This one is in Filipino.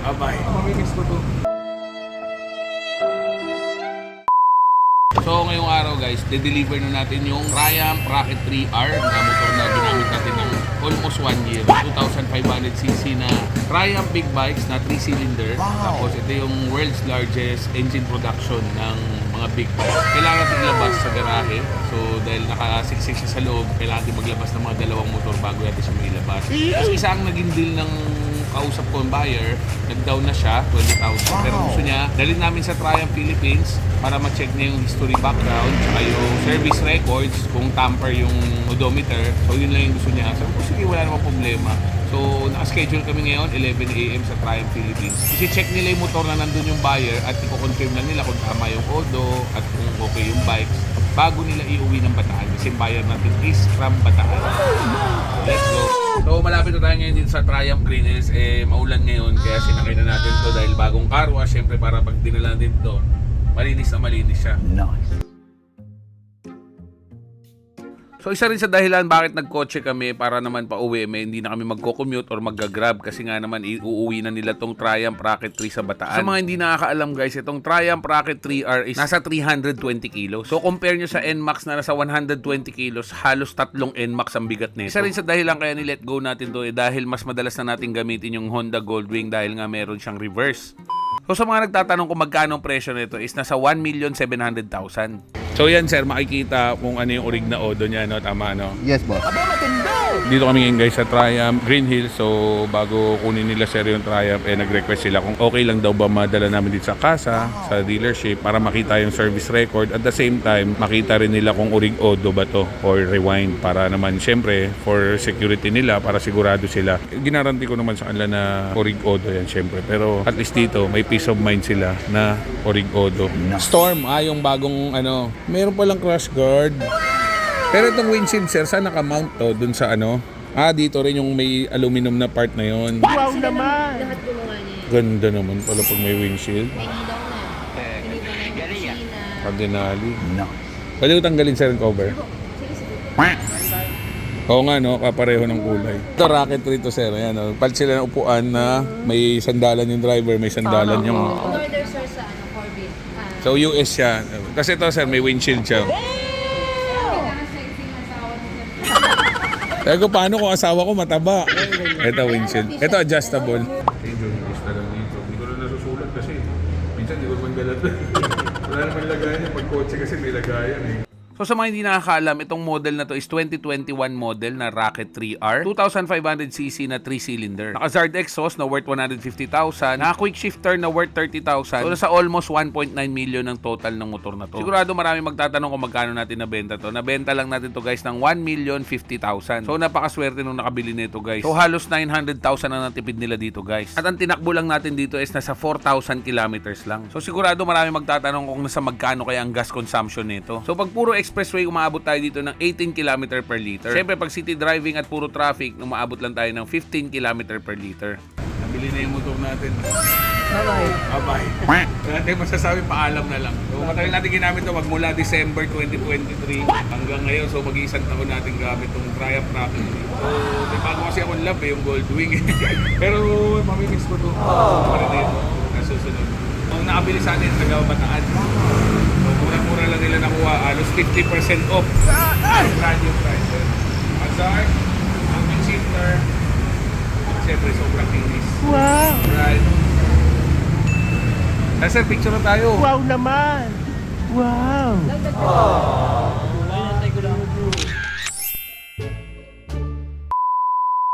Abay, mamimiss ko to. So ngayong araw guys, de-deliver na natin yung Triumph Rocket 3R na motor na ginamit natin ng almost 1 year. 2,500cc na Triumph Big Bikes na 3-cylinder. Tapos ito yung world's largest engine production ng mga big bikes. Kailangan natin ilabas sa garahe. So dahil nakasiksik siya sa loob, kailangan natin maglabas ng mga dalawang motor bago natin siya mailabas. Tapos isa ang naging deal ng kausap ko yung buyer, nag-down na siya, 20,000. Pero gusto niya, dalhin namin sa Triumph Philippines para ma-check niya yung history background, saka yung service records, kung tamper yung odometer. So yun lang yung gusto niya. So sige, wala namang problema. So naka-schedule kami ngayon, 11 AM sa Triumph Philippines. Isi-check nila yung motor na nandun yung buyer at i-confirm lang nila kung tama yung odo at kung okay yung bikes bago nila iuwi ng Bataan. Kasi yung buyer natin is from Bataan. Let's go! So malapit na tayo ngayon dito sa Triumph Green Hills. Maulan ngayon kaya sinakay na natin to dahil bagong car wash. Siyempre para pag dinala din to, malinis na malinis siya. Nice. So isa rin sa dahilan bakit nagkotse kami para naman pauwi, hindi na kami magko-commute or mag-grab kasi nga naman iuuwi na nila tong Triumph Rocket 3 sa Bataan. Sa mga hindi nakakaalam guys, itong Triumph Rocket 3R is nasa 320 kilos. So compare nyo sa NMAX na nasa 120 kilos, halos 3 NMAX ang bigat nito. Isa rin sa dahilan kaya ni-let go natin to dahil mas madalas na natin gamitin yung Honda Goldwing dahil nga meron siyang reverse. So sa mga nagtatanong kung magkano ang presyo nito is nasa 1,700,000. So yan sir, makikita kung ano yung orig na odo niya, no? Tama, no? Yes, boss. Dito kami ngayon guys sa Triumph Green Hills. So bago kunin nila sir yung Triumph, nag-request sila kung okay lang daw ba madala namin dito sa casa, sa dealership para makita yung service record. At the same time, makita rin nila kung orig odo ba to or rewind para naman syempre for security nila, para sigurado sila. Ginaranti ko naman sa kanila na orig odo yan syempre. Pero at least dito may peace of mind sila na orig odo. Storm, yung bagong ano, meron palang crash guard. Pero itong windshield sir, saan naka-mount to? Dun sa ano? Dito rin yung may aluminum na part na yon. Wow naman! Lahat gumawa niya. Ganda naman pala pag may windshield. May ilaw na. Pinibang na. Cardinali. No. Pwede ko tanggalin sir yung cover? Oo nga no, kapareho ng kulay. Ito Rocket 3 to sir. Ayan, no? Palit sila ng upuan na may sandalan yung driver, may sandalan yung... Order sir sa Corvette. So US siya. Kasi ito sir, may windshield siya. Sabi ko, paano kung asawa ko mataba? Ito windshield. Ito adjustable. Yung lista lang dito. Hindi ko na nasusulat kasi minsan hindi ko naman galat. Wala naman lagayan yung pag-kotse kasi may lagayan eh. So sa mga hindi nakakaalam, itong model na to is 2021 model na Rocket 3R. 2,500cc na 3-cylinder. Naka-Zard exhaust na worth 150,000. Naka-quick shifter na worth 30,000. So nasa almost 1.9 million ng total ng motor na to. Sigurado marami magtatanong kung magkano natin nabenta to. Nabenta lang natin to guys ng 1,050,000. So napakaswerte nung nakabili nito guys. So halos 900,000 ang natipid nila dito guys. At ang tinakbo lang natin dito is nasa 4,000 kilometers lang. So sigurado marami magtatanong kung nasa magkano kaya ang gas consumption nito. So pag puro expressway, umaabot tayo dito ng 18 km per liter. Siyempre, pag city driving at puro traffic, umaabot lang tayo ng 15 km per liter. Nabili na yung motor natin. Bye-bye. Bye-bye. Natin masasabi, paalam na lang. So, matagal natin ginamit ito magmula December 2023 hanggang ngayon. So, mag-iisang taon natin gamit itong Triumph Rocket. So, may bago kasi akong love yung Goldwing. Pero, mamimiss ko ito. Para dito, nasusunod. Ang nakabili sa atin, taga Bataan. So, mura-mura lang nila nakuha. Halos 50% off. Ang radio price. Hazard, ang shifter. Siyempre, sobrang kinis. Wow! Right. Sir, picture na tayo. Wow naman! Wow!